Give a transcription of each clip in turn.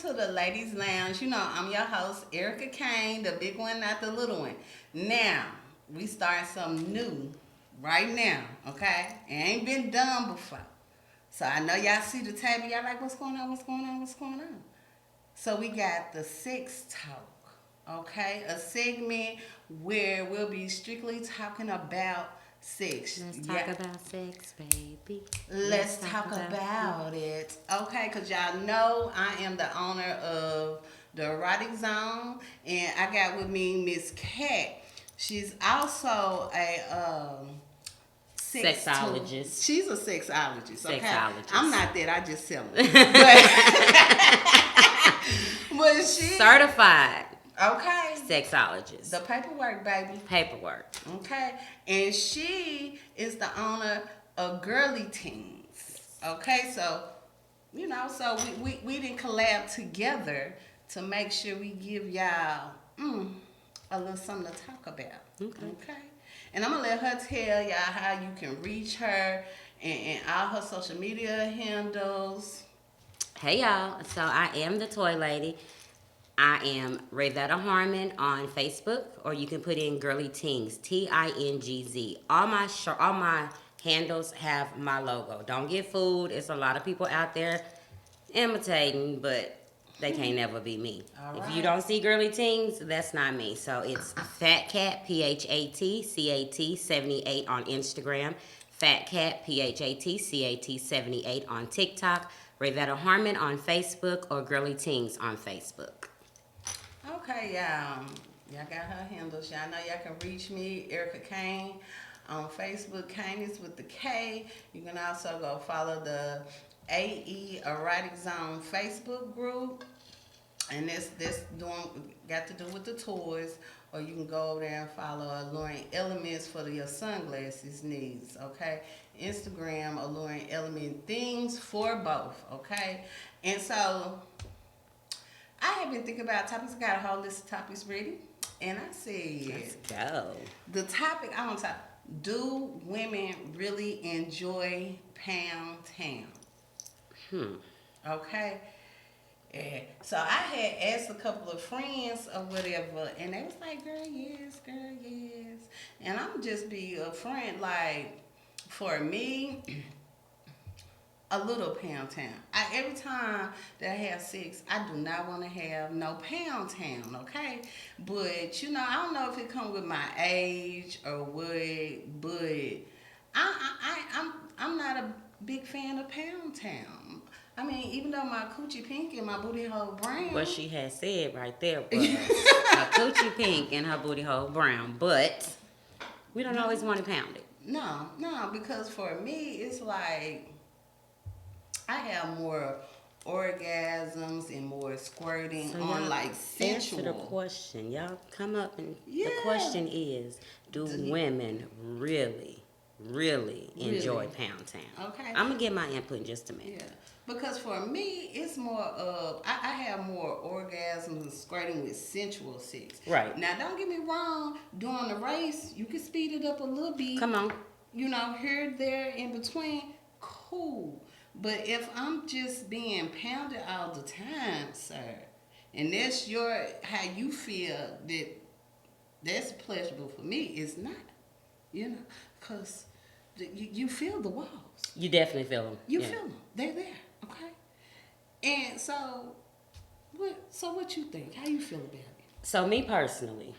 to the Ladies Lounge. You know, I'm your host, Erica Kane, the big one, not the little one. Now, we start something new right now, okay? It ain't been done before. So I know y'all see the table. Y'all like, what's going on, what's going on, what's going on? So we got the sex talk, okay? A segment where we'll be strictly talking about sex. Let's talk about sex, baby. Let's talk about it. Okay, because y'all know I am the owner of the Erotic Zone, and I got with me Miss Cat. She's also a Sexologist. She's a sexologist. Okay? Sexologist. I'm not that. I just sell it. But she Certified okay. sexologist. The paperwork, baby. Paperwork. Okay, and she is the owner of Girly Teens. Okay, so so we didn't collab together to make sure we give y'all a little something to talk about. Okay, and I'm gonna let her tell y'all how you can reach her and all her social media handles. Hey y'all, so I am the toy lady. I am Rayvetta Harmon on Facebook, or you can put in Girly Tings, Tingz. All my handles have my logo. Don't get fooled. It's a lot of people out there imitating, but they can't never be me. All If right. you don't see Girly Tings, that's not me. So it's Fat Cat PHATCAT 78 on Instagram, Fat Cat PHATCAT 78 on TikTok, Rayvetta Harmon on Facebook, or Girly Tings on Facebook. Okay, y'all got her handles. Y'all know y'all can reach me, Erica Kane, on Facebook. Kane is with the K. You can also go follow the AE Erotic Zone Facebook group. And this got to do with the toys. Or you can go over there and follow Alluring Elements for your sunglasses needs, okay? Instagram, Alluring Element Things for both, okay? And so I have been thinking about topics. I got a whole list of topics ready. And I said, Let's go. the topic I want to talk, do women really enjoy Pound Town? Okay. Yeah. So I had asked a couple of friends or whatever, and they was like, girl, yes. And I'm just be a friend, like, for me, a little Pound Town. Every time that I have sex, I do not want to have no Pound Town, okay? But, I don't know if it comes with my age or what, but I'm not a big fan of Pound Town. I mean, even though my coochie pink and my booty hole brown. What she had said right there was a coochie pink and her booty hole brown, but we don't always want to pound it. No, because for me, it's like I have more orgasms and more squirting So on like sensual. Answer the question. Y'all come up and Yeah. the question is, do women really enjoy Pound Town? Okay. I'm going to get my input in just a minute. Yeah. Because for me, it's more of, I have more orgasms and squirting with sensual sex. Right. Now, don't get me wrong, during the race, you can speed it up a little bit. Come on. Here, there, in between, cool. But if I'm just being pounded all the time, sir, and that's how you feel that's pleasurable for me, it's not. Because you feel the walls. You definitely feel them. You feel them. They're there, okay? And so what you think? How you feel about it? So me personally,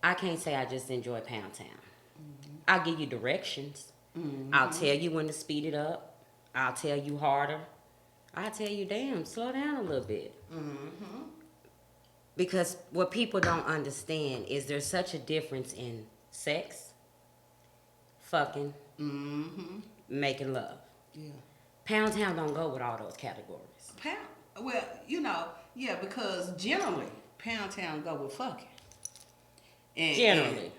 I can't say I just enjoy Pound Town. I'll give you directions. I'll tell you when to speed it up. I'll tell you harder. I'll tell you, damn, slow down a little bit. Because what people don't understand is there's such a difference in sex, fucking, making love. Yeah. Pound Town don't go with all those categories. Because generally, Pound Town go with fucking. Generally.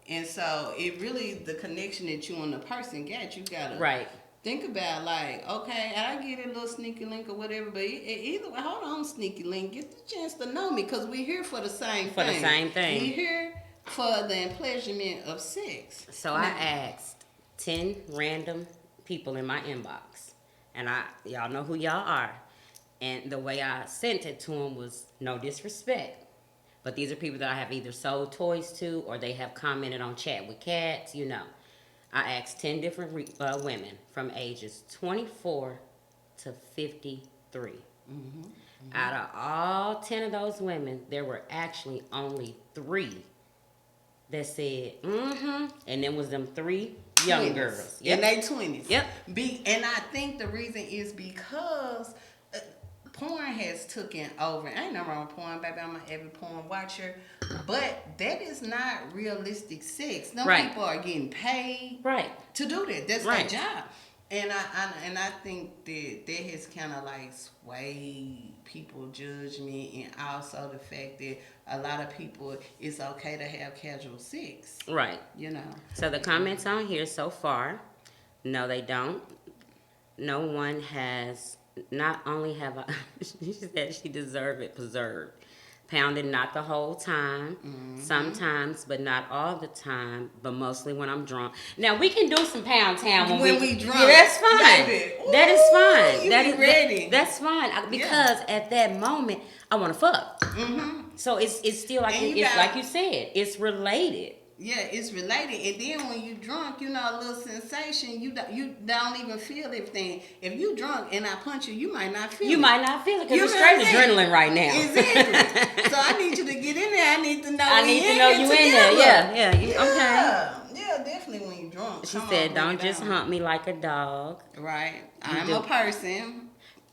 And so it really, the connection that you and the person got, you gotta think about, like, okay, I get a little sneaky link or whatever, but either way, hold on, sneaky link, get the chance to know me, because we're here for the same thing. We're here for the pleasurement of sex. So I asked 10 random people in my inbox, and y'all know who y'all are. And the way I sent it to them was no disrespect. But these are people that I have either sold toys to or they have commented on Chat with Cats, you know. I asked 10 different women from ages 24 to 53. Out of all 10 of those women, there were actually only 3 that said, and then was them 3 young 20s. girls. In their 20s. Yep. And I think the reason is because porn has taken over. Ain't no wrong with porn, baby. I'm an avid porn watcher. But that is not realistic sex. No people are getting paid to do that. That's their job. And I think that has kind of like swayed people judgment, and also the fact that a lot of people, it's okay to have casual sex. Right. You know. So the comments on here so far, no, they don't. No one has. Not only have I, she said she deserved it preserved. Pounded not the whole time, sometimes, but not all the time, but mostly when I'm drunk. Now we can do some pound town when we drunk. Yeah, that's fine. Ooh, that is fine. That is ready. That's fine because at that moment I want to fuck. So it's still like like you said, it's related. Yeah, it's related. And then when you drunk, you know, a little sensation, you don't even feel everything. If you drunk and I punch you, you might not feel it. You might not feel it because you're straight adrenaline right now. Exactly. So I need you to get in there. I need to know you in there. Yeah. Okay. Yeah, definitely when you're drunk. She said, don't just hunt me like a dog. Right. I'm a person.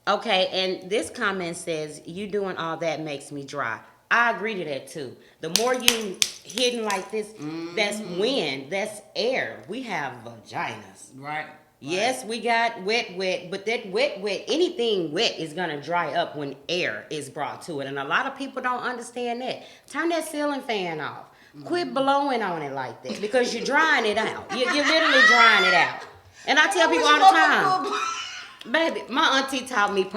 Okay, and this comment says, you doing all that makes me dry. I agree to that too. The more you hitting like this, that's wind, that's air. We have vaginas. Right. Yes, we got wet, but that wet, anything wet is gonna dry up when air is brought to it. And a lot of people don't understand that. Turn that ceiling fan off. Quit blowing on it like that because you're drying it out. You're literally drying it out. And I tell people all the time. Baby, my auntie taught me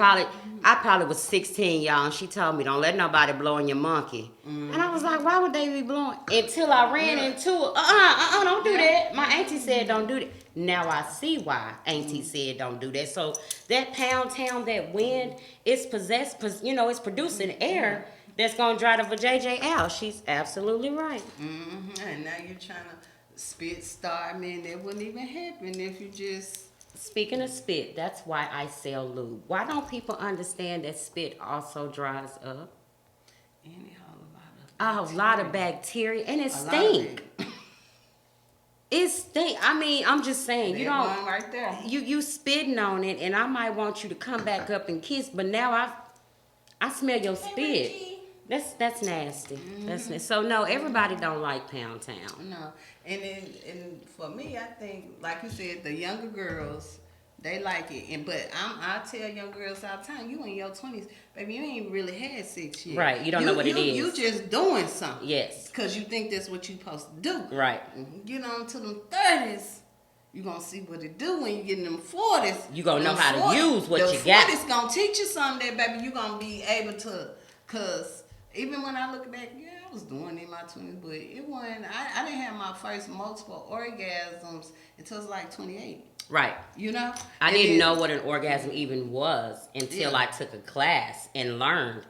I probably was 16, y'all, and she told me, don't let nobody blow in your monkey. And I was like, why would they be blowing? Until I ran into it. Don't do that. My auntie said don't do that. Now I see why auntie said don't do that. So that pound town, that wind, it's it's producing air that's going to dry the vajayjay out. She's absolutely right. And now you're trying to spit star, man, that wouldn't even happen if you just... Speaking of spit, that's why I sell lube. Why don't people understand that spit also dries up? A lot of bacteria, and it stink. It stink. I mean, I'm just saying, you don't. Right there. You spitting on it, and I might want you to come back up and kiss, but now I smell your spit. That's nasty. That's nasty. So no, everybody don't like Pound Town. No, and for me, I think, like you said, the younger girls, they like it. But I tell young girls all the time, you in your 20s, baby, you ain't really had sex yet. Right, you don't know what it is. You just doing something. Yes. Because you think that's what you supposed to do. Right. Get on to them 30s, you going to see what it do. When you get in them 40s, you going to know how to use what you got. The 40s going to teach you something that, baby, you going to be able to, because even when I look back, I was doing it in my 20s, but it wasn't, I didn't have my first multiple orgasms until I was like 28. Right. You know? I didn't know what an orgasm even was until I took a class and learned.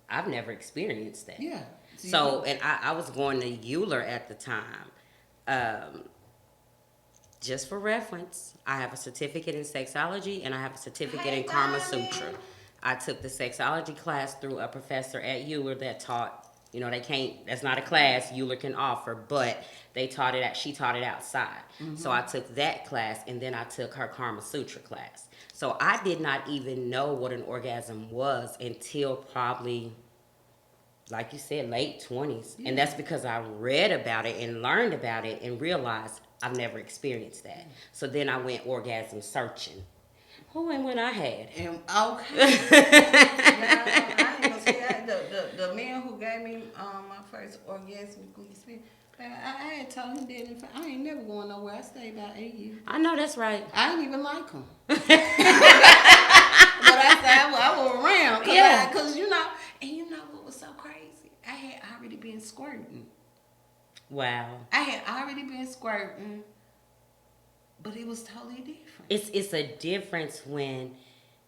I've never experienced that. Yeah. So, and I was going to Euler at the time. Just for reference, I have a certificate in sexology and I have a certificate in Karma Sutra. I took the sexology class through a professor at Euler that taught, that's not a class Euler can offer, but she taught it outside. So I took that class and then I took her Karma Sutra class. So I did not even know what an orgasm was until probably, like you said, late 20s. Yeah. And that's because I read about it and learned about it and realized I've never experienced that. So then I went orgasm searching. Who and when I had? And the man who gave me my first orgasmic experience, I had told him that I ain't never going nowhere. I stayed about 8 years. I know that's right. I didn't even like him. But I said I was around. Because, and what was so crazy? I had already been squirting. Wow. I had already been squirting. But it was totally different. It's a difference when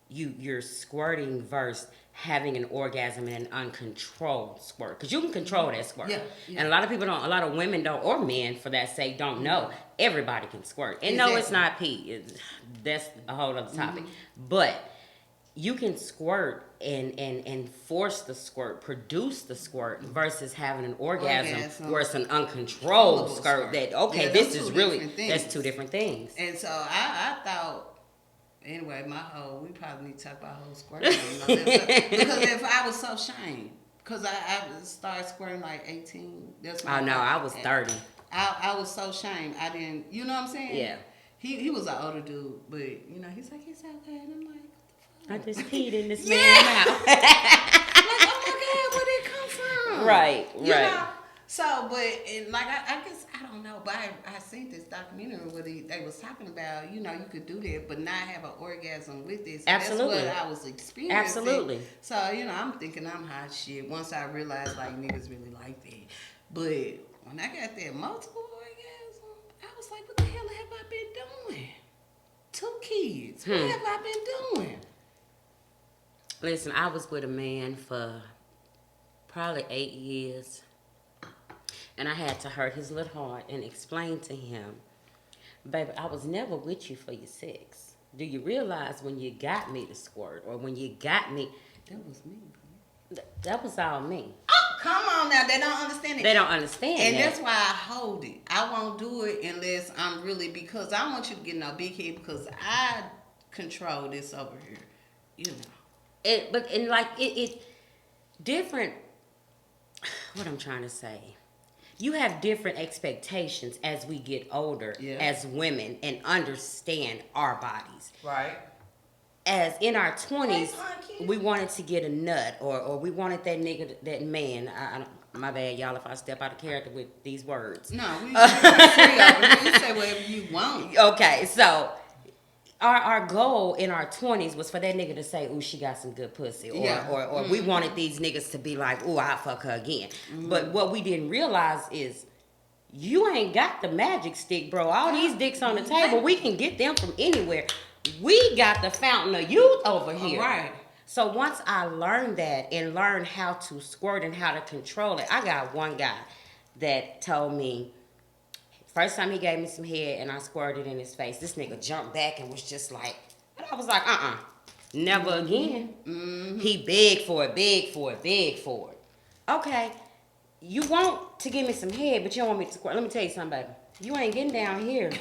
you're squirting versus having an orgasm and an uncontrolled squirt, because you can control that squirt. Yeah, yeah. And a lot of people don't, a lot of women don't, or men for that sake, don't know everybody can squirt. And no, it's not pee. That's a whole other topic. But you can squirt and force the squirt, produce the squirt, versus having an orgasm where it's an uncontrolled squirt. That this is really, that's two different things. And so I thought. Anyway, we probably need to talk about whole squirting. Because if I was so ashamed, because I started squirting like 18. That's oh, no, I was 30. I was so ashamed. I didn't, you know what I'm saying? Yeah. He was an older dude, but, you know, he's like, it's okay. And I'm like, I just peed in this man's mouth. Like, oh my God, where did it come from? Right. You know? So, but, and like, I guess, I don't know, but I seen this documentary where they was talking about, you know, you could do that, but not have an orgasm with this. So absolutely. That's what I was experiencing. Absolutely. So, you know, I'm thinking I'm hot shit once I realized, like, niggas really like that. But when I got that multiple orgasm, I was like, what the hell have I been doing? 2 kids. What have I been doing? Listen, I was with a man for probably 8 years. And I had to hurt his little heart and explain to him, baby, I was never with you for your sex. Do you realize when you got me to squirt, or when you got me, that was me. That was all me. Oh, come on now. They don't understand it. They don't understand and that. That's why I hold it. I won't do it unless I'm really, because I want you to get no big head, because I control this over here. You know. It different, what I'm trying to say. You have different expectations as we get older as women and understand our bodies. Right. As in our 20s, we wanted to get a nut, or we wanted that nigga, that man. My bad, y'all, if I step out of character with these words. No, we say whatever you want. Okay, so our goal in our 20s was for that nigga to say, ooh, she got some good pussy. Or we wanted these niggas to be like, ooh, I'll fuck her again. But what we didn't realize is, you ain't got the magic stick, bro. All these dicks on the table, we can get them from anywhere. We got the fountain of youth over here. Right. So once I learned that and learned how to squirt and how to control it, I got one guy that told me, first time he gave me some head and I squirted in his face, this nigga jumped back and was just like, and I was like, never again. He begged for it. Okay, you want to give me some head, but you don't want me to squirt. Let me tell you something, baby. You ain't getting down here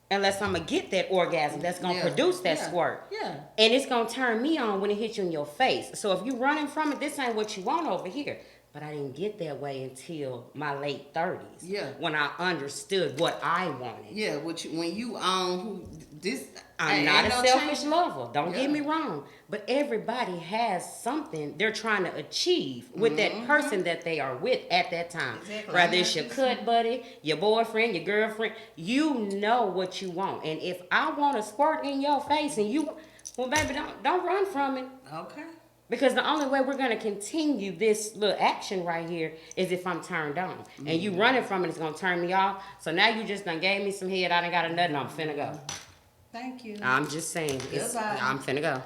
unless I'm going to get that orgasm that's going to produce that squirt. Yeah. And it's going to turn me on when it hits you in your face. So if you running from it, this ain't what you want over here. But I didn't get that way until my late 30s. Yeah. When I understood what I wanted. Yeah, when you I'm not a selfish lover. Don't get me wrong. But everybody has something they're trying to achieve with that person that they are with at that time. Exactly. Whether it's your cut buddy, your boyfriend, your girlfriend, you know what you want. And if I want to squirt in your face and you, well, baby, don't run from it. Okay. Because the only way we're going to continue this little action right here is if I'm turned on. And you running from it is going to turn me off. So now you just done gave me some head. I done got a nut and I'm finna go. Thank you. I'm just saying. Goodbye. I'm finna go.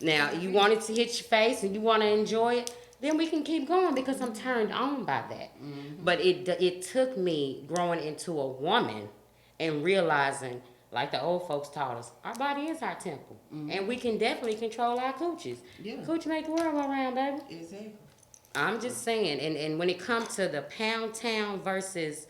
Now, you want it to hit your face and you want to enjoy it, then we can keep going because I'm turned on by that. But it took me growing into a woman and realizing, like the old folks taught us, our body is our temple. And we can definitely control our coochies. Yeah. Coochie make the world go round, baby. Exactly. I'm just saying. And when it comes to the pound town versus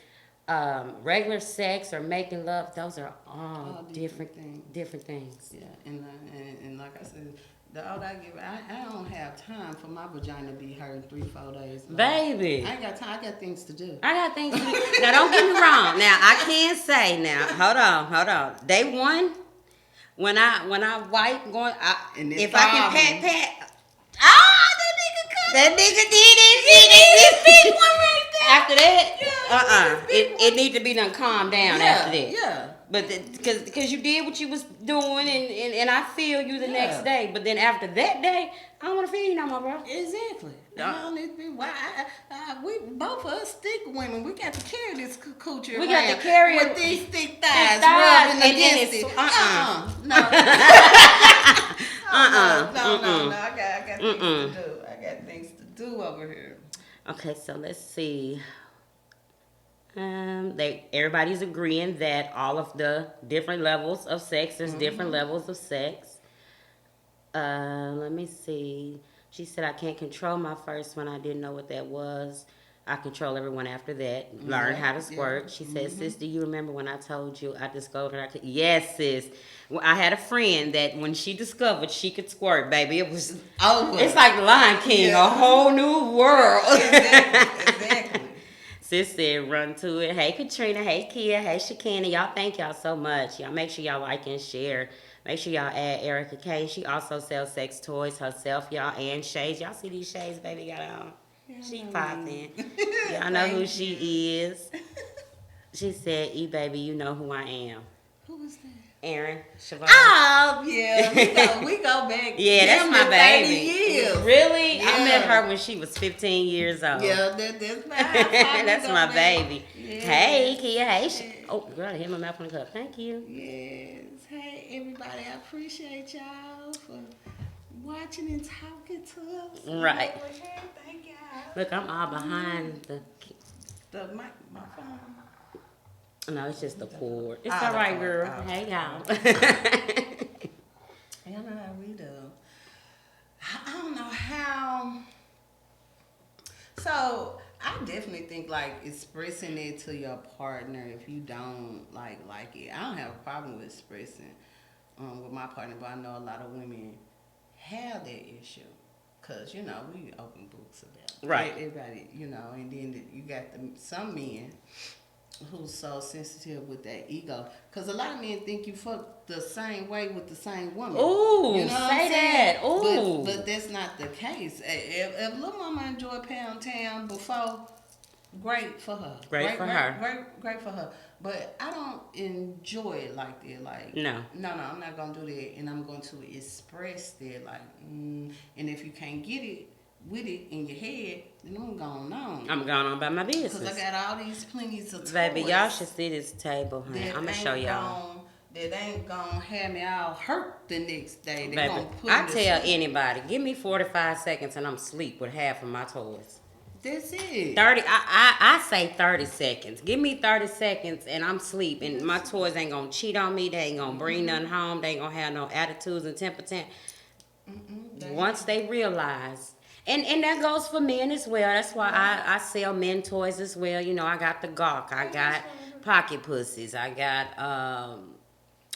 regular sex or making love, those are all different things. Yeah. And like I said, the older I get, I don't have time for my vagina to be hurting 3-4 days. Baby. I ain't got time. I got things to do. Now, don't get me wrong. Now, I can't say now. Hold on. Day one, when I wipe, if I can pat. That nigga did it. This big one right there. After that, it need to be done calm down after that. Yeah. But because you did what you was doing, and I feel you the next day. But then after that day, I don't want to feel you no more, bro. Exactly. We both of us thick women. We got to carry this coochie We got to carry with these thick thighs rubbing against it. I got things to do. I got things to do over here. Okay, so let's see. Everybody's agreeing that all of the different levels of sex, there's different levels of sex. Let me see. She said I can't control my first one. I didn't know what that was. I control everyone after that. Learn how to squirt. She said, sis, do you remember when I told you I discovered I could? Yes, sis. Well, I had a friend that when she discovered she could squirt, baby, it was over. It's like the Lion King, a whole new world. Exactly. Sis said, run to it. Hey, Katrina. Hey, Kia. Hey, Shakina. Y'all, thank y'all so much. Y'all make sure y'all like and share. Make sure y'all add Erica Kane. She also sells sex toys herself, y'all, and shades. Y'all see these shades baby got on? She popping. Y'all know who she is. She said, baby, you know who I am. Who is that? Aaron Siobhan. Oh, yeah. We go back. Yeah, that's my baby. 30 years. Really? Yeah. I met her when she was 15 years old. Yeah, that's my baby. Yes. Hey, Kia. Hey. Oh, girl, I hit my mouth on the cup. Thank you. Yes. Hey, everybody. I appreciate y'all for watching and talking to us. Right. Thank y'all. Look, I'm all behind the mic, my phone. No, it's just the cord. It's all right, girl. Hey, y'all. Y'all know how we do. I don't know how. So, I definitely think, like, expressing it to your partner if you don't, like it. I don't have a problem with expressing with my partner, but I know a lot of women have that issue. Because, you know, we open books about it. Right. Everybody, you know, and then you got some men who's so sensitive with that ego. Because a lot of men think you fuck the same way with the same woman. Ooh, you know say that. Ooh. But that's not the case. If Lil Mama enjoyed Pound Town before, great for her. Great for her. But I don't enjoy it like that. Like, no, I'm not going to do that. And I'm going to express that. Like, and if you can't get it with it in your head, then I'm going on. I'm going on about my business. Because I got all these plenties of toys. Baby, y'all should see this table, honey. I'm going to show y'all. That ain't going to have me all hurt the next day. They baby, I tell anybody, give me 45 seconds and I'm asleep with half of my toys. That's it. 30. I say 30 seconds. Give me 30 seconds and I'm asleep. And my toys ain't going to cheat on me. They ain't going to bring nothing home. They ain't going to have no attitudes and temper. Once they realize... And that goes for men as well. That's why I sell men toys as well. You know, I got the Gawk. I got pocket pussies. I got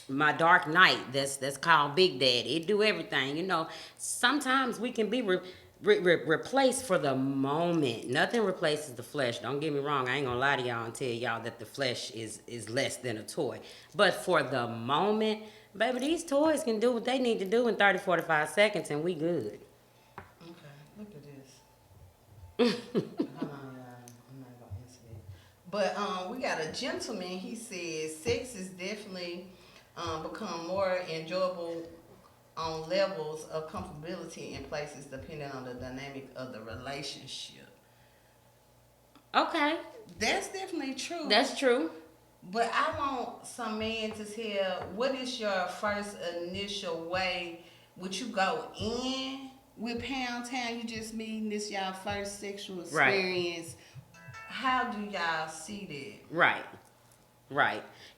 my Dark Knight. That's called Big Daddy. It do everything. You know, sometimes we can be replaced for the moment. Nothing replaces the flesh. Don't get me wrong. I ain't gonna lie to y'all and tell y'all that the flesh is less than a toy. But for the moment, baby, these toys can do what they need to do in 30, 45 seconds and we good. Look at this. Hold on, y'all. I'm not gonna answer that. But we got a gentleman. He says sex is definitely become more enjoyable on levels of comfortability in places depending on the dynamic of the relationship. Okay. That's definitely true. That's true. But I want some man to tell, what is your first initial way? Would you go in with Pound Town? You just meeting this y'all first sexual experience. Right. How do y'all see that? Right.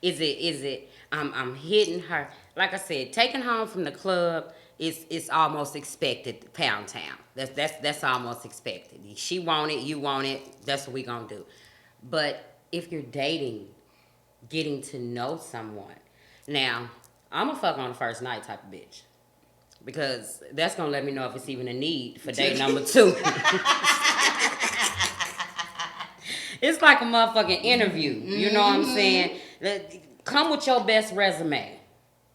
Is it I'm hitting her, like I said, taking home from the club is almost expected. Pound Town. That's almost expected. She want it, you want it, that's what we gonna do. But if you're dating, getting to know someone, now I'm a fuck on the first night type of bitch. Because that's going to let me know if it's even a need for date number 2. It's like a motherfucking interview. You know what I'm saying? Come with your best resume.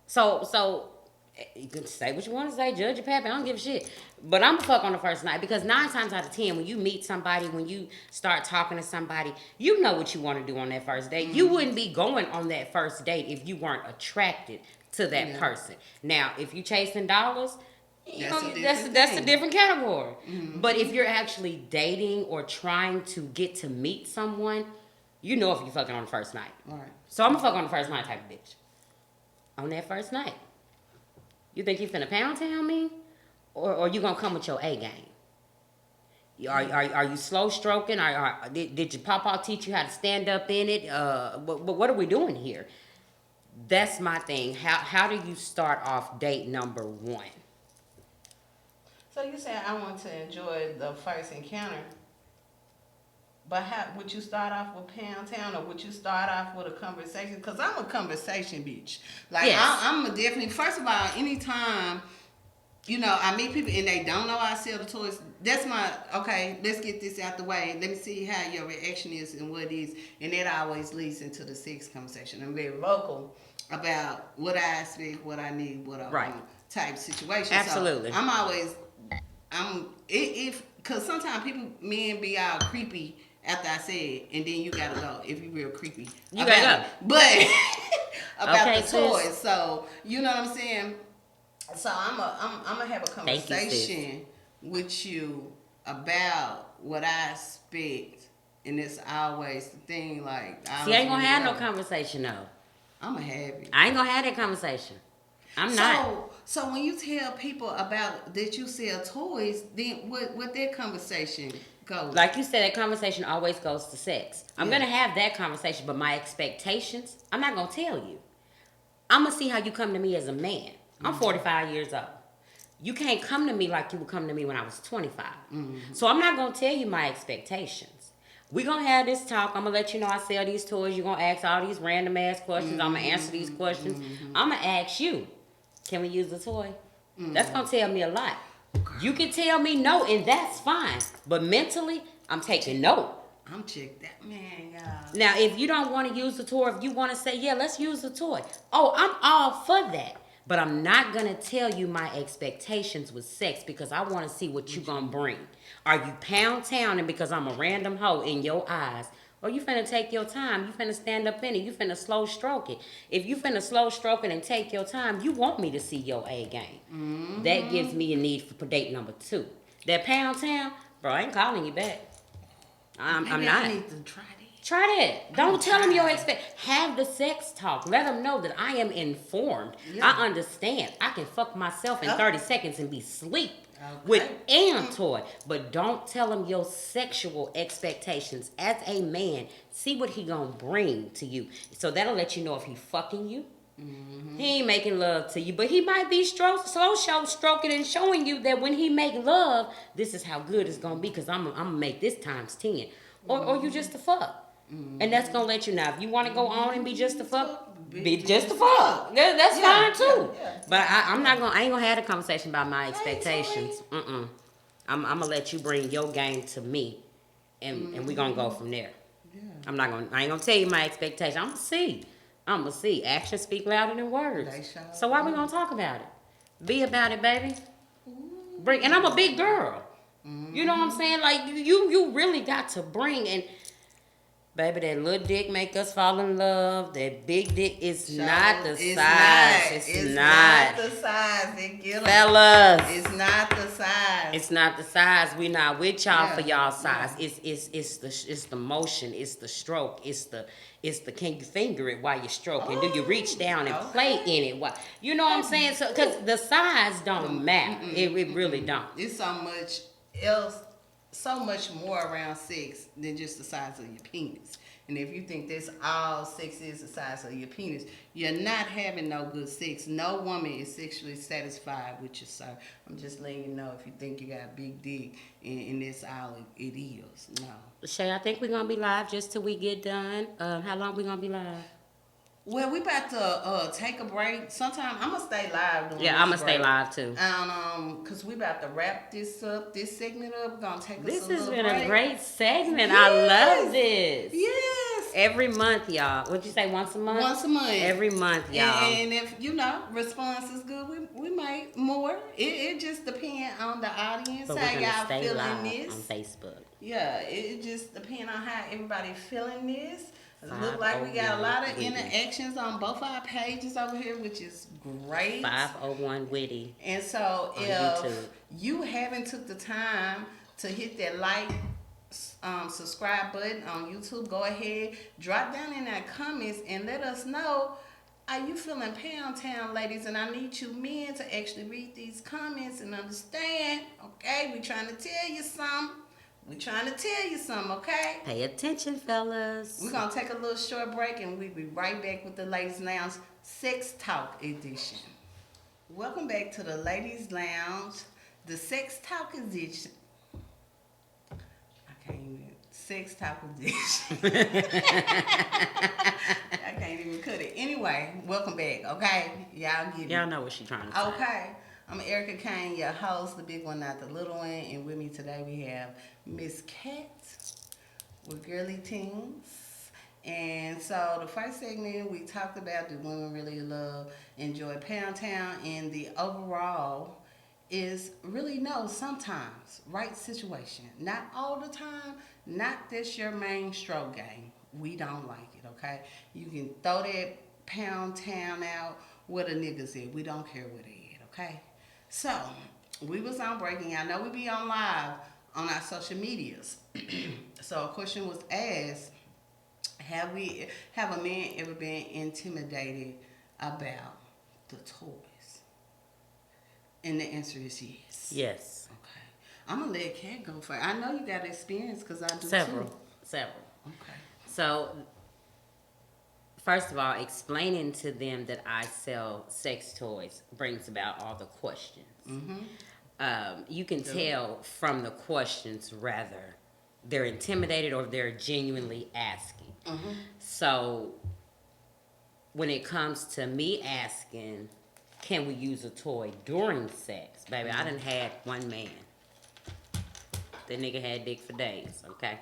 So you can say what you want to say, judge your pappy, I don't give a shit. But I'm a fuck on the first night because 9 times out of 10, when you meet somebody, when you start talking to somebody, you know what you want to do on that first date. You wouldn't be going on that first date if you weren't attracted to that person. Now, if you chasing dollars, that's a different category. But if you're actually dating or trying to get to meet someone, you know if you're fucking on the first night. All right. So I'm a fuck on the first night type of bitch. On that first night. You think you finna Pound Town me? or you gonna come with your A game? Are you slow stroking? Did your papa teach you how to stand up in it? But what are we doing here? That's my thing. How do you start off date number 1? So you said I want to enjoy the first encounter, but how would you start off with Pound Town, or would you start off with a conversation? Because I'm a conversation bitch. Like, yes. I'm a definitely, first of all, anytime, you know, I meet people and they don't know I sell the toys, that's my, okay, let's get this out the way. Let me see how your reaction is and what it is. And that always leads into the sex conversation. I'm very vocal about what I expect, what I need, what I want type situation. Absolutely. So I'm always, because sometimes men be all creepy after I say it, and then you gotta go if you real creepy. You gotta go. But about okay, the toys, so you know what I'm saying. So I'm gonna have a conversation with you about what I expect, and it's always the thing. Like, I ain't gonna have no conversation though. I'm gonna have it. I ain't gonna have that conversation. I'm not. So when you tell people about that you sell toys, then what that conversation goes? Like you said, that conversation always goes to sex. I'm gonna have that conversation, but my expectations, I'm not gonna tell you. I'm gonna see how you come to me as a man. I'm 45 years old. You can't come to me like you would come to me when I was 25. So I'm not gonna tell you my expectations. We're gonna have this talk. I'm gonna let you know I sell these toys. You're gonna ask all these random ass questions. I'm gonna answer these questions. I'm gonna ask you, can we use the toy? That's gonna tell me a lot. You can tell me no, and that's fine. But mentally, I'm taking no. I'm checked that, man, y'all. Now, if you don't want to use the toy, if you want to say, yeah, let's use the toy. Oh, I'm all for that. But I'm not going to tell you my expectations with sex because I want to see what you going to bring. Are you pound town and because I'm a random hoe in your eyes? Or you finna take your time. You finna stand up in it. You finna slow stroke it. If you finna slow stroke it and take your time, you want me to see your A game. That gives me a need for date number 2. That pound town, bro, I ain't calling you back. I'm not. I need to try that. Try that. Don't tell them your have the sex talk. Let them know that I am informed. Yeah. I understand. I can fuck myself in 30 seconds and be asleep. With and toy, but don't tell him your sexual expectations as a man. See what he gonna bring to you, so that'll let you know if he fucking you. He ain't making love to you, but he might be slow stroking and showing you that when he make love, this is how good it's gonna be. Cause I'm gonna make this times 10, or you just a fuck, and that's gonna let you know if you want to go on and be just a fuck. Be just a fuck. That's fine too. But I ain't gonna have a conversation about my expectations. I'm gonna let you bring your game to me, and we gonna go from there. I ain't gonna tell you my expectations. I'm gonna see. Actions speak louder than words. So why we gonna talk about it? Be about it, baby. And I'm a big girl. You know what I'm saying? Like you really got to bring and. Baby, that little dick make us fall in love. That big dick is not the size. It's not the size. They get them. Fellas. It's not the size. It's not the size. We not with y'all for y'all size. It's the motion. It's the stroke. It's the can you finger it while you're stroking? Do you reach down and play in it? What you know what I'm saying? So because the size don't matter. It really don't. It's so much else. So much more around sex than just the size of your penis. And if you think that's all sex is, the size of your penis, you're not having no good sex. No woman is sexually satisfied with you, sir. I'm just letting you know if you think you got a big dick and that's all it is. No. Shay, I think we're going to be live just till we get done. How long we going to be live? Well, we about to take a break. Sometime I'm gonna stay live. I'm gonna stay live too. Cause we about to wrap this segment up. We're gonna take us a little break. This has been a great segment. Yes. I love this. Yes. Every month, y'all. What'd you say? Once a month. Once a month. Every month, y'all. And if response is good, we might more. It just depends on the audience. But how y'all stay feeling live this on Facebook. Yeah, it just depends on how everybody feeling this. It look like we got a lot of interactions on both our pages over here, which is great. 501 Witty. And so if YouTube. You haven't took the time to hit that like, subscribe button on YouTube, go ahead, drop down in our comments and let us know are you feeling Pound Town, ladies? And I need you men to actually read these comments and understand, okay? We trying to tell you something. We trying to tell you something, okay? Pay attention, fellas. We're going to take a little short break and we'll be right back with the Ladies Lounge Sex Talk Edition. Welcome back to the Ladies Lounge, the Sex Talk Edition. I can't even. Sex Talk Edition. I can't even cut it. Anyway, welcome back, okay? Y'all get Y'all know what she's trying to say. Okay. I'm Erica Kane, your host, the big one, not the little one. And with me today we have Miss Cat with Girly Teens. And so the first segment we talked about, do women really enjoy Pound Town? And the overall is really no, sometimes, right situation. Not all the time, not this your main stroke game. We don't like it, okay? You can throw that Pound Town out where the niggas at. We don't care where they at, okay? So, we was on breaking. I know we be on live on our social medias. So a question was asked, have a man ever been intimidated about the toys? And the answer is yes. Yes. Okay. I'm going to let Kat go first. I know you got experience because I do Several. too. Okay. So, first of all, explaining to them that I sell sex toys brings about all the questions. Mm-hmm. You can tell from the questions, rather, they're intimidated or they're genuinely asking. Mm-hmm. So, when it comes to me asking, can we use a toy during sex? Baby, I done had one man. The nigga had dick for days, okay?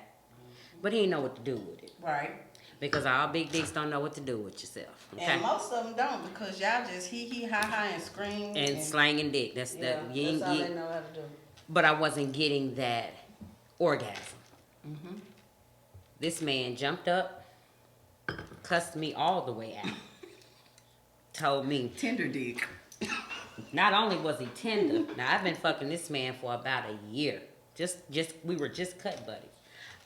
But he didn't know what to do with it. Right. Because all big dicks don't know what to do with yourself, okay? And most of them don't because y'all just hee ha ha and scream. And slanging dick. That's all you, they know how to do. But I wasn't getting that orgasm. Mm-hmm. This man jumped up, cussed me all the way out. Told me tender dick. Not only was he tender, now I've been fucking this man for about a year. Just we were just cut buddies.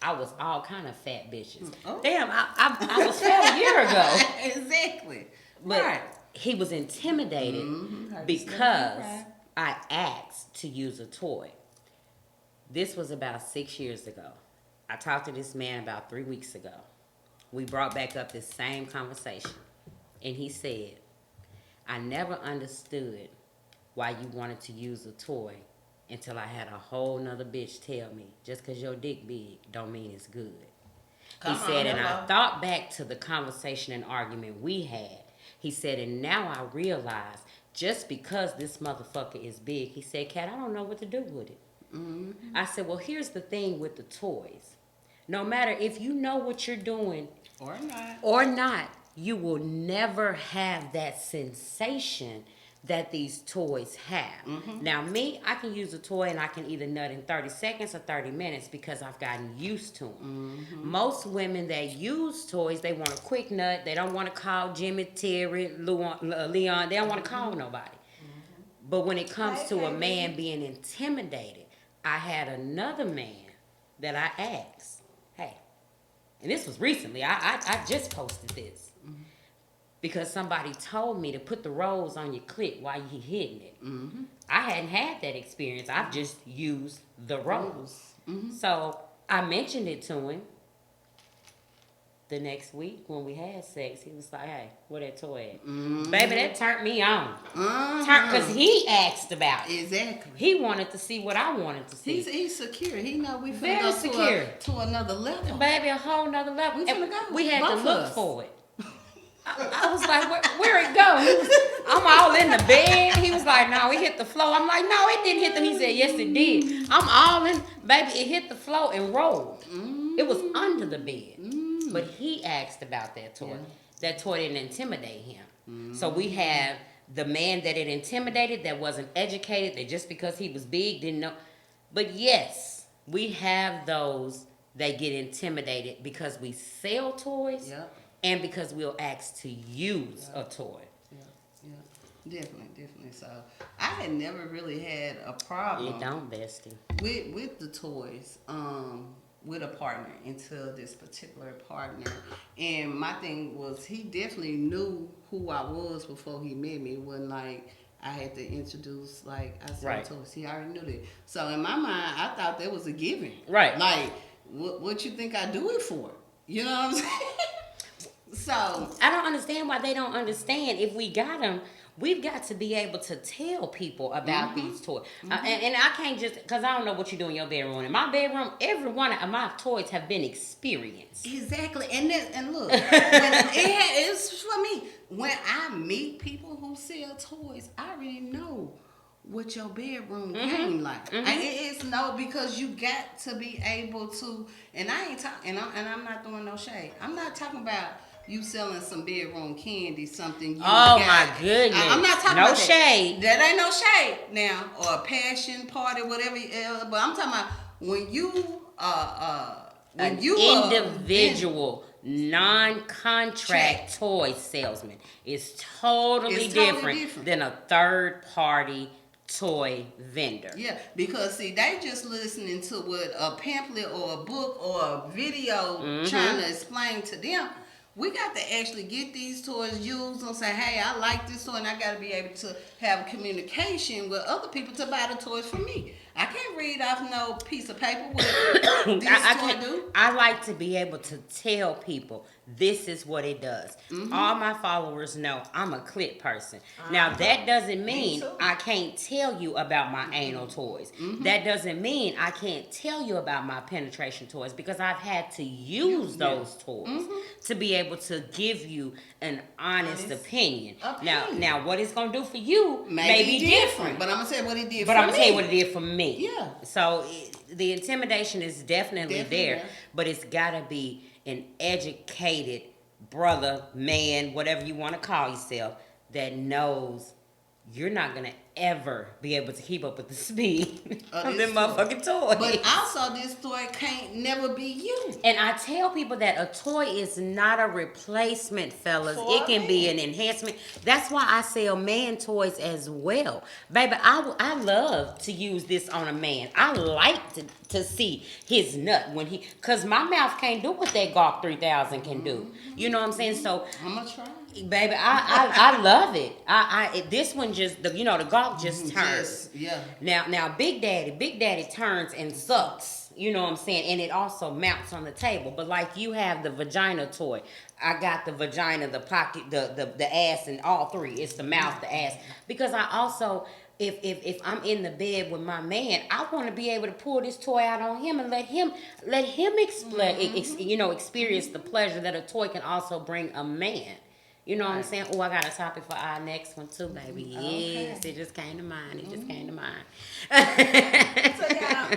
I was all kind of fat bitches. Oh. Damn, I was fat a year ago. Exactly. But right. He was intimidated because I asked to use a toy. This was about 6 years ago. I talked to this man about 3 weeks ago. We brought back up this same conversation. And he said, I never understood why you wanted to use a toy until I had a whole nother bitch tell me, just because your dick big don't mean it's good. He said, and I thought back to the conversation and argument we had. He said, and now I realize just because this motherfucker is big, he said, Kat, I don't know what to do with it. Mm-hmm. I said, well, here's the thing with the toys. No matter if you know what you're doing or not, you will never have that sensation that these toys have. Mm-hmm. Now, me, I can use a toy and I can either nut in 30 seconds or 30 minutes because I've gotten used to them. Mm-hmm. Most women that use toys, they want a quick nut. They don't want to call Jimmy, Terry, Leon. They don't want to call nobody. Mm-hmm. But when it comes to a man being intimidated, I had another man that I asked, hey, and this was recently. I just posted this. Because somebody told me to put the rolls on your clit while you hitting it. Mm-hmm. I hadn't had that experience. I've just used the rolls. Mm-hmm. So I mentioned it to him. The next week when we had sex, he was like, hey, where that toy at? Mm-hmm. Baby, that turned me on. Because he asked about it. Exactly. He wanted to see what I wanted to see. He's secure. He know we finna Very go secure. To another level. Baby, a whole nother level. We finna go. We had to look for it. I was like, where it go? I'm all in the bed. He was like, no, it hit the floor. I'm like, no, it didn't hit the. He said, yes, it did. I'm all in, baby. It hit the floor and rolled. It was under the bed. But he asked about that toy. Yeah. That toy didn't intimidate him. So we have the man that it intimidated, that wasn't educated, that just because he was big didn't know. But yes, we have those that get intimidated because we sell toys. Yep. And because we'll ask to use a toy. Yeah. Definitely. So I had never really had a problem. You don't, bestie. With the toys. with a partner until this particular partner. And my thing was, he definitely knew who I was before he met me. It wasn't like I had to introduce, like I said, to us. He already knew that. So in my mind, I thought that was a given. Right. Like, what you think I do it for? You know what I'm saying? So I don't understand why they don't understand. If we got them, we've got to be able to tell people about these toys. And I can't just, because I don't know what you do in your bedroom. In my bedroom, every one of my toys have been experienced. Exactly. And look, it's for me. When I meet people who sell toys, I already know what your bedroom game like. It's no, because you got to be able to, and I ain't talking, and I'm not throwing no shade. I'm not talking about you selling some bedroom candy, something you got. My goodness. I'm not talking no about shade. That ain't no shade now, or a passion party, whatever else. But I'm talking about when you An individual non-contract toy salesman is totally different than a third party toy vendor. Yeah, because see, they just listening to what a pamphlet or a book or a video trying to explain to them. We got to actually get these toys, use them, say, hey, I like this toy, and I got to be able to have communication with other people to buy the toys for me. I can't read off no piece of paper what this toy do. I like to be able to tell people this is what it does. All my followers know I'm a clit person. Now, that doesn't mean I can't tell you about my anal toys. That doesn't mean I can't tell you about my penetration toys, because I've had to use those toys to be able to give you an honest opinion. Now, what it's going to do for you may be different. But I'm going to tell you what it did for me. But I'm going to tell you what it did for me. Yeah. So the intimidation is definitely there, but it's got to be an educated brother, man, whatever you want to call yourself, that knows you're not going to ever be able to keep up with the speed of them motherfucking toys. But also, this toy can't never be you. And I tell people that a toy is not a replacement, fellas. It can be an enhancement. That's why I sell man toys as well. Baby, I love to use this on a man. I like to see his nut when he, because my mouth can't do what that Gawk 3000 can do. You know what I'm saying? So I'm going to try. Baby, I love it. This one just, the Gawk just turns. Yeah. Now, Big Daddy turns and sucks. You know what I'm saying? And it also mounts on the table. But like you have the vagina toy. I got the vagina, the pocket, the ass, and all three. It's the mouth, the ass. Because I also, if I'm in the bed with my man, I want to be able to pull this toy out on him and let him experience the pleasure that a toy can also bring a man. You know what I'm saying? Oh, I got a topic for our next one too, baby. Yes, it just came to mind. So, y'all,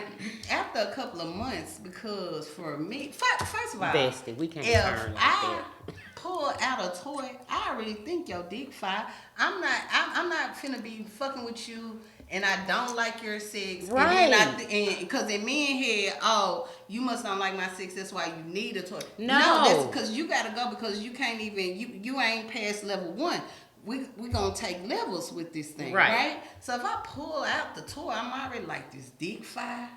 after a couple of months, because for me, first of all, bestie, we can't if turn like I that. pull out a toy, I already think your dick fire. I'm not finna be fucking with you, and I don't like your sex. Right. Because in men's head, oh, you must not like my sex, that's why you need a toy. No, that's because you gotta go, because you can't even, you ain't past level 1. We gonna take levels with this thing, right? So if I pull out the toy, I'm already like, this dick fire,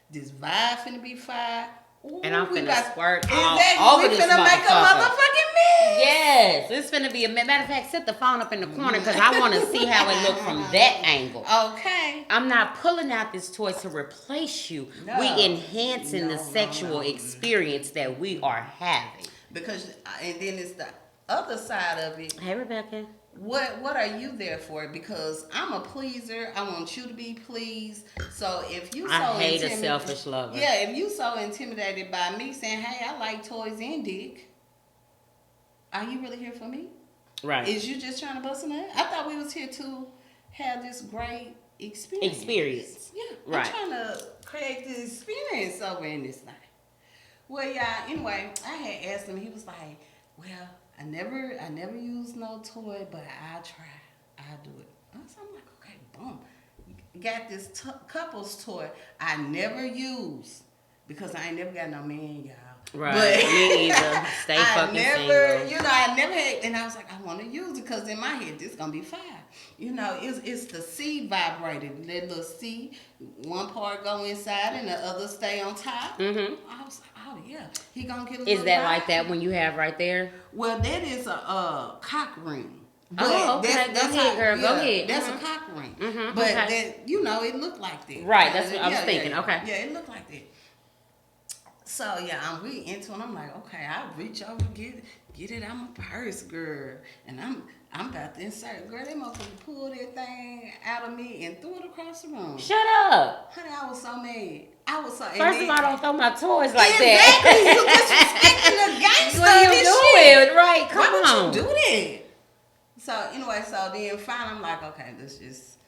this vibe finna be fire. Ooh, and I'm finna squirt all over this finna make a motherfucking mess. Yes, it's finna be a matter of fact. Sit the phone up in the corner, because I want to see how it looks from that angle. Okay. I'm not pulling out this toy to replace you. No. We enhancing the sexual experience that we are having. Because, and then it's the other side of it. Hey, Rebecca. What are you there for? Because I'm a pleaser. I want you to be pleased. So if you I hate a selfish lover. Yeah, if you so intimidated by me saying, hey, I like toys and dick, are you really here for me? Right. Is you just trying to bust a nut? I thought we was here to have this great experience. Yeah. Right. I'm trying to create this experience over in this thing. Well, y'all, anyway, I had asked him, he was like, well, I never use no toy, but I try. I do it. So I'm like, okay, boom. Got this couples toy I never use, because I ain't never got no man, y'all. Right. But me either. Stay fucking single. I never had, and I was like, I want to use it, because in my head, this gonna be fire. You know, it's the C vibrating. That little C, one part go inside and the other stay on top. Mm-hmm. I was like, oh yeah, he gonna get a Is little that vibe. like that one you have right there? Well, that is a cock ring. But Oh, okay. Go ahead, girl. Go ahead. That's a cock ring. Mm-hmm. But Okay. that, you know, it looked like that. Right, that's what I was thinking. Yeah. Okay. Yeah, it looked like that. So yeah, I'm really into it. I'm like, okay, I'll reach over, get it out my purse, girl, and I'm about to insert. Girl, that motherfucker pulled that thing out of me and threw it across the room. Shut up. Honey, I was so mad. I was so. First of all, I don't throw my toys like exactly, that. you disrespecting the gangster. What are you this doing? Right, come Why on. would you do that? So anyway, so then finally I'm like, okay, let's just,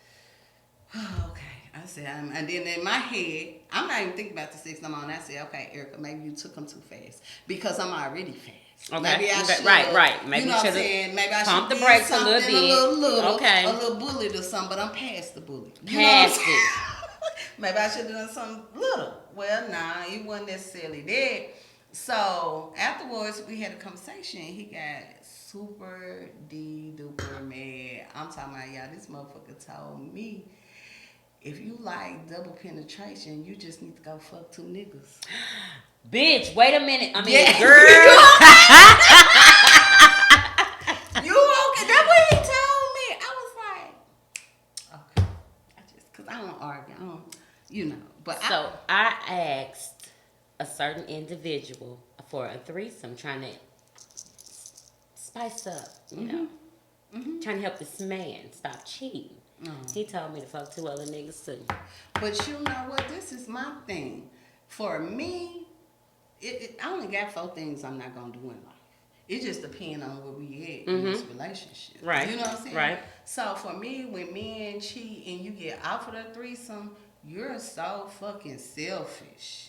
okay. I said, and then in my head, I'm not even thinking about the sex no more. And I said, okay, Erica, maybe you took them too fast because I'm already fast. Okay. Maybe I should. Right. Maybe you know what I'm saying? Maybe I pump should the brakes a something little bit. Okay. a little bullet or something. But I'm past the bullet. You Past know what I'm saying? Maybe I should have done something little. Well, nah, it wasn't necessarily that. So afterwards, we had a conversation. He got super duper mad. I'm talking about, y'all, this motherfucker told me, if you like double penetration, you just need to go fuck two niggas. Bitch, wait a minute. I mean, Yeah. girl. You okay? That's what he told me. I was like, okay. Because I don't argue. I don't, you know. But So I asked a certain individual for a threesome, trying to spice up, you know, trying to help this man stop cheating. He told me to fuck two other niggas too. But you know what? This is my thing. For me, I only got 4 things I'm not gonna do in life. It just depends on where we at in this relationship. Right. You know what I'm saying? Right. So for me, when men cheat and you get offered a threesome, you're so fucking selfish.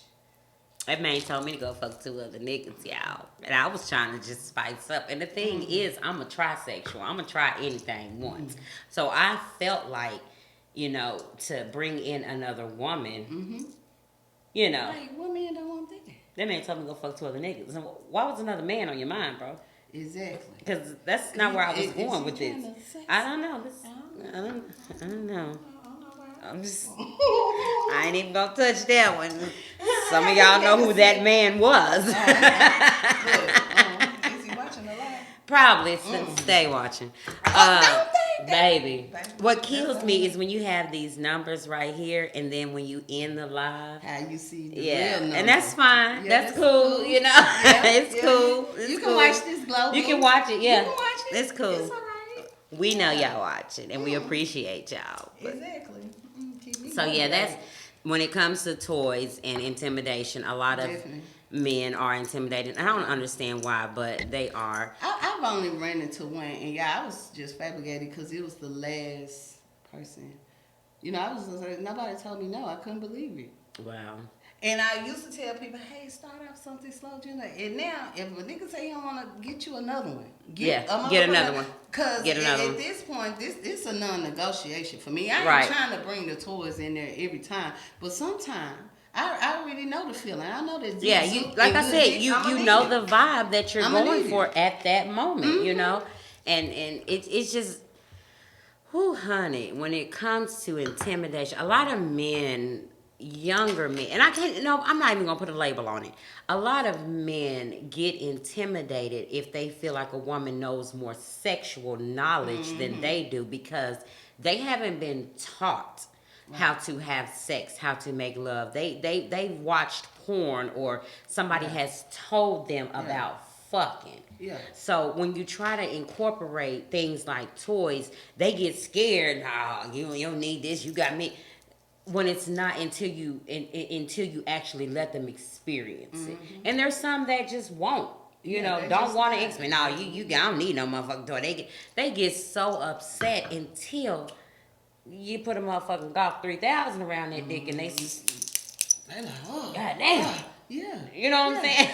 That man told me to go fuck two other niggas, y'all. And I was trying to just spice up. And the thing is, I'm a trisexual. I'm going to try anything once. So I felt like, you know, to bring in another woman, you know. Like, what man don't want that? That man told me to go fuck two other niggas. And why was another man on your mind, bro? Exactly. Because that's not where I was Is going he with this. trying to sex I don't know. I don't know. I'm just, I ain't even gonna touch that one. Some of y'all know who that man was. Is he watching the live? Probably. Stay watching. Baby. Baby. What kills me is when you have these numbers right here, and then when you end the live. How you see the Yeah, real number. and that's fine. Yeah, that's cool. You know, Yeah, it's yeah. cool. It's You can cool. watch this global. You can watch it. Yeah, You can watch it. it's cool. It's all right. We know y'all watch it, and we appreciate y'all. But- Exactly. Keep me So yeah, motivated. that's when it comes to toys and intimidation. A lot of Definitely. men are intimidated. I don't understand why, but they are. I've only ran into one, and yeah, I was just fabricated because it was the last person. You know, I was just like, nobody told me no. I couldn't believe it. Wow. And I used to tell people, hey, start off something slow, Gina. And now, if a nigga say he don't want to get you another one, get another one. Because at this point, this a non-negotiation for me. I ain't trying to bring the toys in there every time. But sometimes, I already know the feeling. I know that. Yeah, like I said, you know the vibe that you're going for at that moment, you know? And it's just, whew, honey, when it comes to intimidation, a lot of men, younger men, and I'm not even gonna put a label on it. A lot of men get intimidated if they feel like a woman knows more sexual knowledge than they do because they haven't been taught how to have sex, how to make love. They watched porn or somebody has told them about fucking. Yeah. So when you try to incorporate things like toys, they get scared. Nah, you don't need this. You got me. When it's not until you actually let them experience it. And there's some that just won't. You know, don't want to experience. No, you don't need no motherfucking toy. They get so upset until you put a motherfucking Golf 3000 around that dick and they like, oh, God damn. Yeah. You know what I'm saying?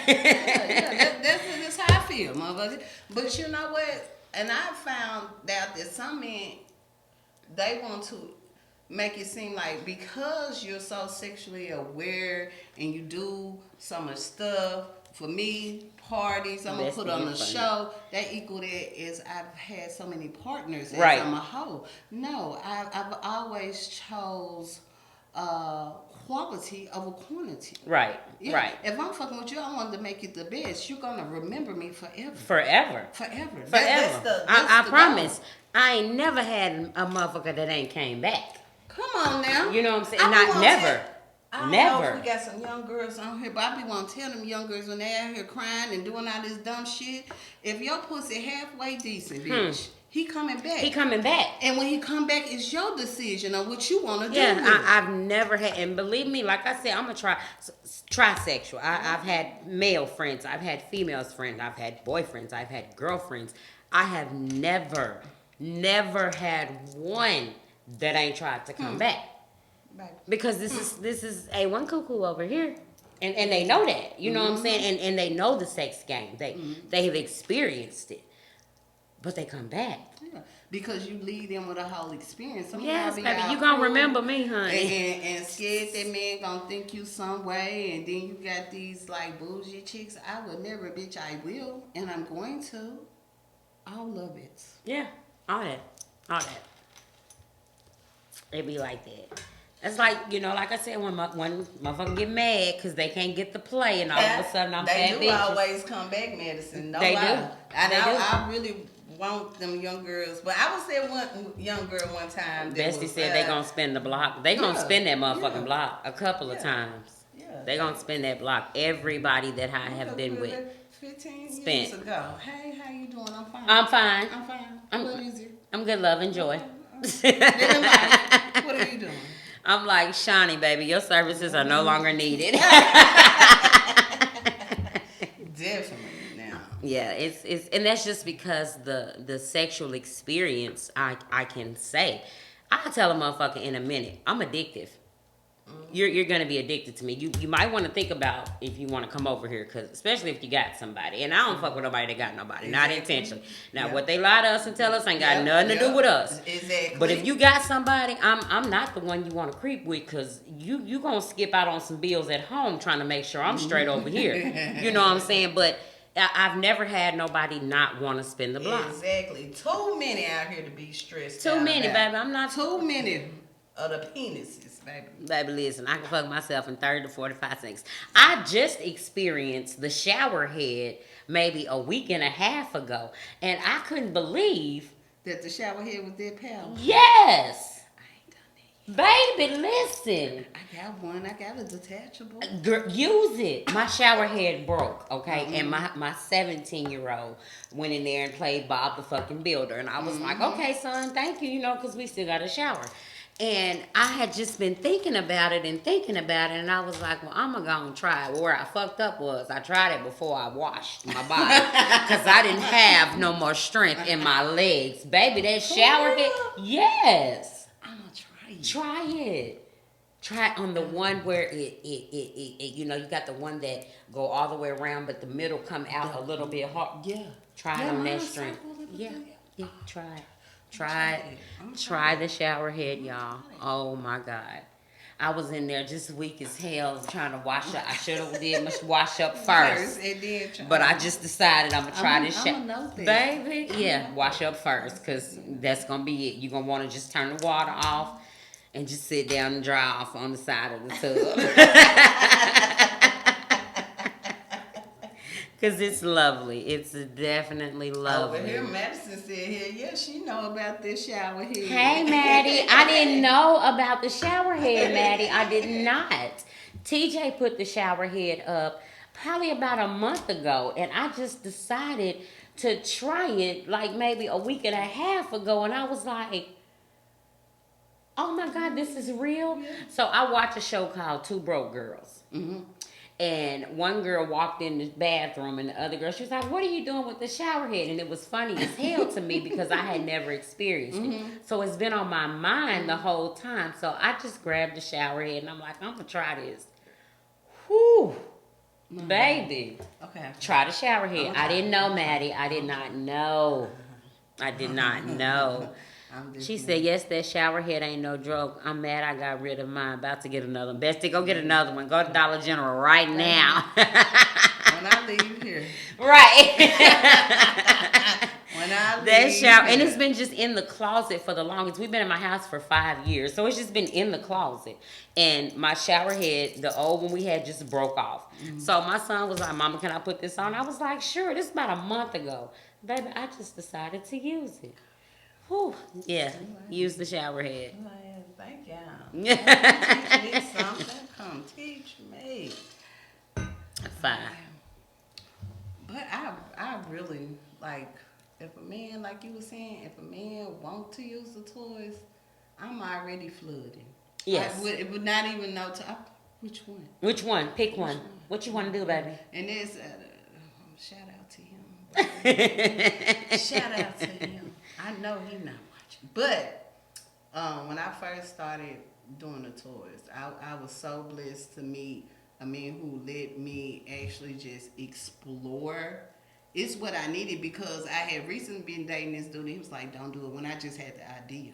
That's how I feel, motherfucker. But you know what? And I found out that some men, they want to make it seem like because you're so sexually aware and you do so much stuff, for me, parties. I'm gonna Best put thing on in a front. show. That equal that is I've had so many partners as Right. I'm a hoe. No, I've always chose quality over quantity. Right. Yeah. Right. If I'm fucking with you, I want to make it the best. You're gonna remember me forever. Forever. Forever. Forever. I promise. I ain't never had a motherfucker that ain't came back. Come on now. You know what I'm saying? I be Not wanna never. I don't Never. know if we got some young girls on here, but I be want to tell them young girls when they out here crying and doing all this dumb shit, if your pussy halfway decent, bitch, he coming back. He coming back. And when he come back, it's your decision on what you want to do. Yeah, I've never had, and believe me, like I said, I'm a trisexual. I've had male friends, I've had female friends, I've had boyfriends, I've had girlfriends. I have never had one that ain't tried to come back. Because this is A1 cuckoo over here. And they know that. You know what I'm saying? And they know the sex game. They have experienced it. But they come back. Yeah, because you lead them with a whole experience. Some Yes, baby, you gonna remember me, honey. And scared that man gonna think you some way. And then you got these like bougie chicks. I would never, bitch, I will. And I'm going to. All of it. Yeah, all that. It be like that. It's like, you know, like I said, when motherfuckers get mad because they can't get the play, and all of a sudden I'm they fat do bitches. always come back, medicine. No They lie. do. I really want them young girls, but I was say one young girl one time. Bestie said they gonna spin the block. They gonna spin that motherfucking block a couple of times. Yeah. They gonna spin that block. Everybody that I have been with. 15 Spent. years ago. Hey, how you doing? I'm fine. I'm fine. I'm fine. I'm- What is it? I'm good, love, and joy. Living life. What are you doing? I'm like, Shawnee, baby, your services are no longer needed. Definitely now. Yeah, it's and that's just because the sexual experience I can say. I'll tell a motherfucker in a minute, I'm addictive. You're gonna be addicted to me. You might want to think about if you want to come over here, cause especially if you got somebody. And I don't fuck with nobody that got nobody, not intentionally. Now what they lie to us and tell us ain't got nothing to do with us. Exactly. But if you got somebody, I'm not the one you want to creep with, cause you gonna skip out on some bills at home trying to make sure I'm straight over here. You know what I'm saying? But I've never had nobody not want to spin the block. Exactly. Too many out here to be stressed. Too many, baby. I'm not too many of the penises, baby. Baby, listen, I can fuck myself in 30 to 45 seconds. I just experienced the shower head maybe a week and a half ago, and I couldn't believe that the shower head was that powerful. Yes. I ain't done that yet. Baby, listen. I got one. I got a detachable. Girl, use it. My shower head broke, okay? And my 17-year-old went in there and played Bob the fucking Builder. And I was like, okay, son, thank you, because we still got a shower. And I had just been thinking about it. And I was like, well, I'm going to go and try it. Well, where I fucked up was I tried it before I washed my body. Because I didn't have no more strength in my legs. Baby, that shower head, yes. I'm going to try it. Try it. Try it on the one where it you got the one that go all the way around, but the middle come out a little bit hard. Yeah. Try it on that strength. Yeah, try it. Try the shower head, y'all. Oh my God. I was in there just weak as hell trying to wash up. I should have did wash up first. And then But I just decided I'm going to try this shower. know that. Baby, yeah, wash up first, because that's going to be it. You're going to want to just turn the water off and just sit down and dry off on the side of the tub. Because it's lovely. It's definitely lovely. Over here, Madison said here, yeah, she know about this shower head. Hey, Maddie. I didn't know about the shower head, Maddie. I did not. TJ put the shower head up probably about a month ago, and I just decided to try it like maybe a week and a half ago, and I was like, oh my God, this is real. Yeah. So I watch a show called Two Broke Girls. Mm-hmm. And one girl walked in the bathroom, and the other girl, she was like, what are you doing with the shower head? And it was funny as hell to me because I had never experienced it. So it's been on my mind the whole time. So I just grabbed the shower head, and I'm like, I'm going to try this. Whew. Baby. Okay. Try the shower head. I didn't know, Maddie. I did not know. I did not know. She said, yes, that shower head ain't no joke. I'm mad I got rid of mine. About to get another one. Bestie, go get another one. Go to Dollar General right now. when I leave here. Right. When I leave That shower, here. and it's been just in the closet for the longest. We've been in my house for 5 years, so it's just been in the closet. And my shower head, the old one we had, just broke off. So my son was like, "Mama, can I put this on?" I was like, "Sure." This is about a month ago, baby. I just decided to use it. Whew. Yeah, use the shower head. Thank y'all. Teach me something. Come teach me. Fine. But I really like, if a man, like you were saying, if a man want to use the toys, I'm already flooded. Yes. It would not even know which one. Which one? Pick one. What you want to do, baby? And it's shout out to him. Shout out to him. I know he not watching, but when I first started doing the toys, I was so blessed to meet a man who let me actually just explore. It's what I needed, because I had recently been dating this dude. And he was like, "Don't do it." When I just had the idea,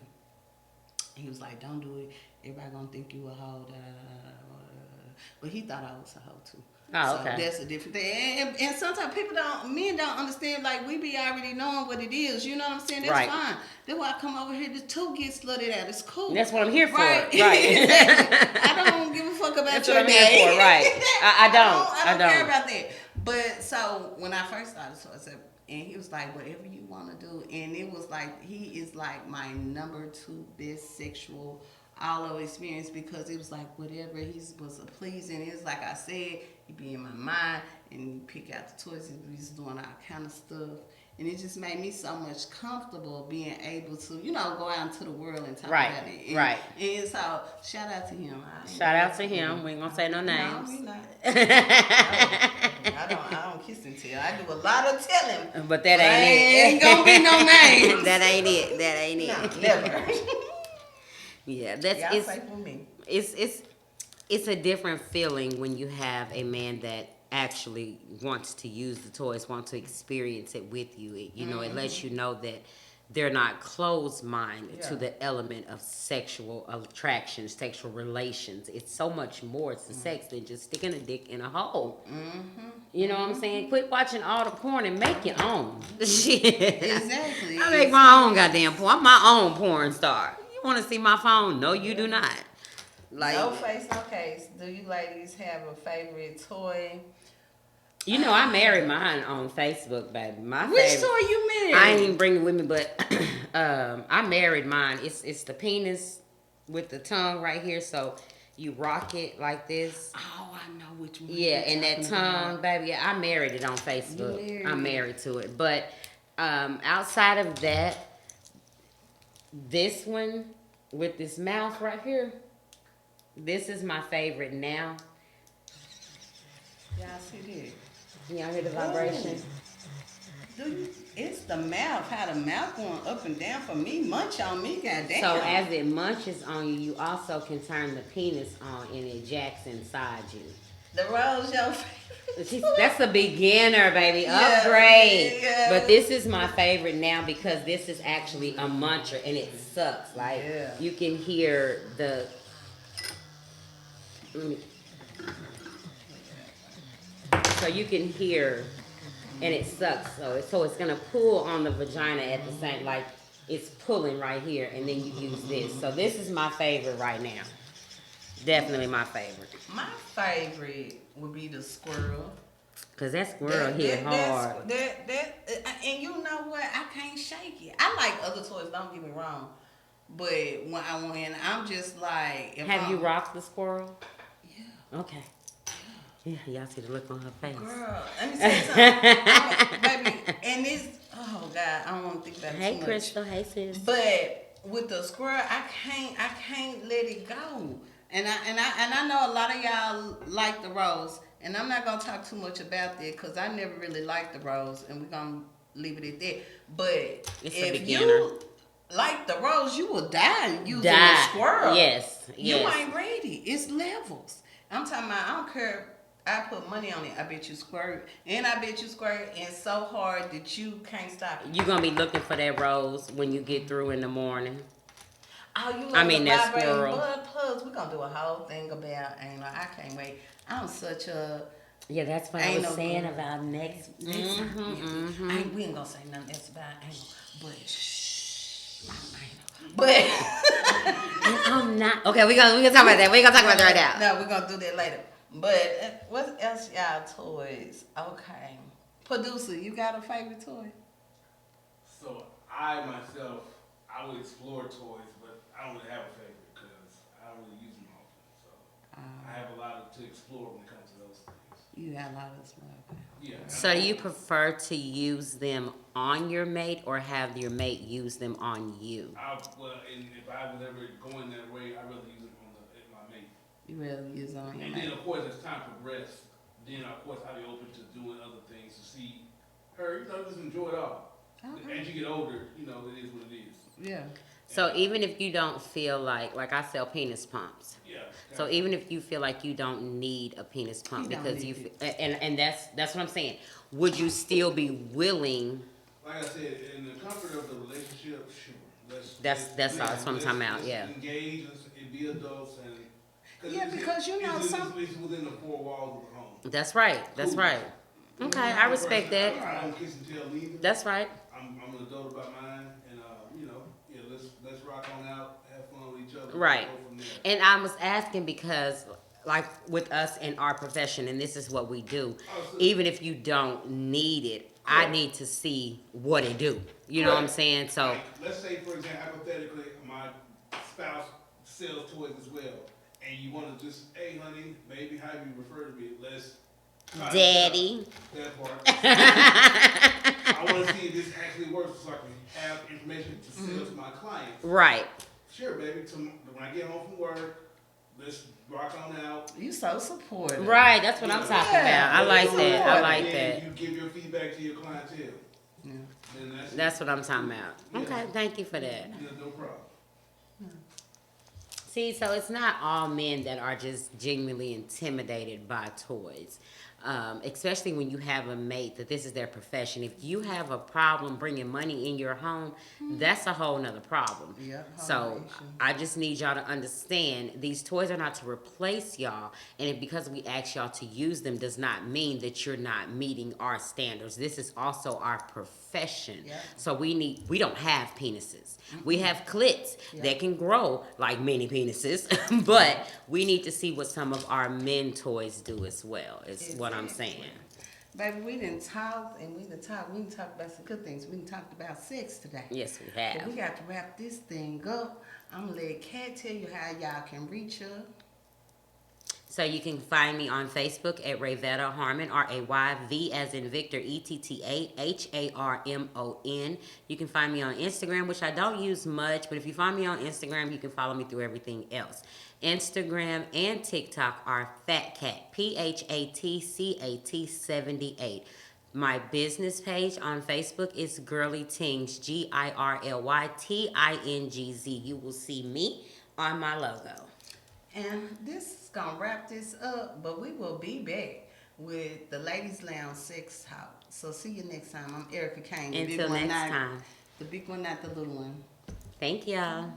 he was like, "Don't do it. Everybody gonna think you a hoe." Da, da, da, da. But he thought I was a hoe too. Oh, so okay. That's a different thing. And sometimes men don't understand. Like, we be already knowing what it is. You know what I'm saying? That's Right. fine. That's why I come over here to get slutted out. It's cool. That's what I'm here for. Right. Exactly. I don't give a fuck about That's your what I'm day. here for, right. I I don't don't. care about that. But so when I first started, so I said, and he was like, "Whatever you want to do," and it was like, he is like my number 2 best sexual all over experience, because it was like whatever he was pleasing. It's like I said, he be in my mind and you pick out the toys, and he's doing all kind of stuff. And it just made me so much comfortable being able to, go out into the world and talk Right, about it. And, right. And so, shout out to him. Shout out to him. We ain't gonna say no names. No, we not. I don't kiss and tell. I do a lot of telling. But that ain't it. Ain't gonna be no names. That ain't it. That ain't it. No, never. Yeah, that's Y'all say for me. It's a different feeling when you have a man that actually wants to use the toys, wants to experience it with you. It lets you know that they're not closed-minded to the element of sexual attraction, sexual relations. It's so much more to sex than just sticking a dick in a hole. You know what I'm saying? Quit watching all the porn and make your own. Shit. Exactly. I make my own goddamn porn. I'm my own porn star. You want to see my phone? No, you do not. Like, no face, no case. Do you ladies have a favorite toy? I married mine on Facebook, baby. Which toy you married? I ain't even bring it with me, but I married mine. It's the penis with the tongue right here, so you rock it like this. Oh, I know which one. Yeah, and that tongue, baby. Yeah, I married it on Facebook. I'm married to it. But outside of that, this one with this mouth right here, this is my favorite now. Y'all see that? Y'all hear the vibration? It's the mouth. How the mouth going up and down for me. Munch on me, goddamn. So as it munches on you, you also can turn the penis on and it jacks inside you. The rose, your favorite. That's a beginner, baby. Yeah, Upgrade. yeah. But this is my favorite now because this is actually a muncher and it sucks. Like, you can hear the... So you can hear, and it sucks. So it's gonna pull on the vagina at the same, like it's pulling right here, and then you use this. So this is my favorite right now. Definitely my favorite. My favorite would be the squirrel. Cause that squirrel hit hard. And you know what? I can't shake it. I like other toys. Don't get me wrong, but when I'm just like, Have you rocked the squirrel? Yeah. Okay. Yeah, y'all see the look on her face. Girl, let me say something. Baby, and this, oh God, I don't want to think about it Hey, too much. Crystal. Hey, sis. But with the squirrel, I can't let it go. And I know a lot of y'all like the rose, and I'm not gonna talk too much about that because I never really liked the rose, and we're gonna leave it at that. But if you like the rose, you will die using a squirrel. Yes. You ain't ready. It's levels. I'm talking about, I don't care. I put money on it. I bet you squirt. And I bet you squirt and so hard that you can't stop it. You're going to be looking for that rose when you get through in the morning. Oh, you love that squirrel. Blood plugs. We're going to do a whole thing about, I can't wait. I'm such a Yeah, that's what I Ain't was no saying good. about next. We ain't gonna say nothing else about anal, but shh, but And I'm not. Okay, we gonna talk about that. We gonna talk about that right now. no, we're gonna do that later. But what else, y'all? Toys. Okay, producer, you got a favorite toy? So I myself, I would explore toys, but I don't really have a favorite because I don't really use them often. So I have a lot to explore when it comes to those things. You got a lot of stuff. Yeah. So do you prefer to use them on your mate or have your mate use them on you? And if I was ever going that way, I really use it on my mate. You really use on your And then mate. of course as time progressed, then of course I'd be open to doing other things to see her, just enjoy it all. Okay. As you get older, it is what it is. Yeah. So even if you don't feel like I sell penis pumps. Yeah. So even if you feel like you don't need a penis pump You don't because need and that's what I'm saying. Would you still be willing? Like I said, in the comfort of the relationship, sure. That's all I'm talking about. Let's Yeah. engage and be adults and. Yeah, because you know it's some. It's within the four walls of the home. That's right. That's Cool. right. Okay, I respect that. I don't kiss and tell either. That's right. I'm an adult about mine, and let's rock on out, have fun with each other. Right. Go from there. And I was asking because, like, with us in our profession, and this is what we do, even if you don't need it, I need to see what it do. You know what I'm saying? So, Like, let's say, for example, hypothetically, my spouse sells toys as well, and you want to just, hey, honey, maybe how you refer to me, let's try Daddy. that part. I want to see if this actually works so I can have information to sell to my clients. Right. Sure, baby. When I get home from work, let's rock on out. You so supportive. Right. That's what I'm talking Yeah. about. I like that. I like And that. you give your feedback to your clientele. Yeah. And That's what I'm talking about. Okay. Thank you for that. Yeah, no problem. See, so it's not all men that are just genuinely intimidated by toys. Especially when you have a mate that this is their profession. If you have a problem bringing money in your home, that's a whole nother problem. Yeah, So whole issue. I just need y'all to understand these toys are not to replace y'all. And if, because we ask y'all to use them does not mean that you're not meeting our standards. This is also our profession. Yeah. So we don't have penises. We have clits that can grow like many penises, but we need to see what some of our men toys do as well, is what I'm saying. Baby, we didn't talk and we didn't talk. We didn't talk about some good things. We didn't talk about sex today. Yes, we But have. we got to wrap this thing up. I'm going to let Kat tell you how y'all can reach her. So you can find me on Facebook at Rayvetta Harmon, R-A-Y-V as in Victor, E-T-T-A-H-A-R-M-O-N. You can find me on Instagram, which I don't use much, but if you find me on Instagram, you can follow me through everything else. Instagram and TikTok are FatCat, P-H-A-T-C-A-T 78. My business page on Facebook is Girly Tings, Girlytingz. You will see me on my logo. And this is going to wrap this up, but we will be back with the Ladies Lounge Sex Talk. So see you next time. I'm Erica Kane. The big Until one, next time. The big one, not the little one. Thank y'all.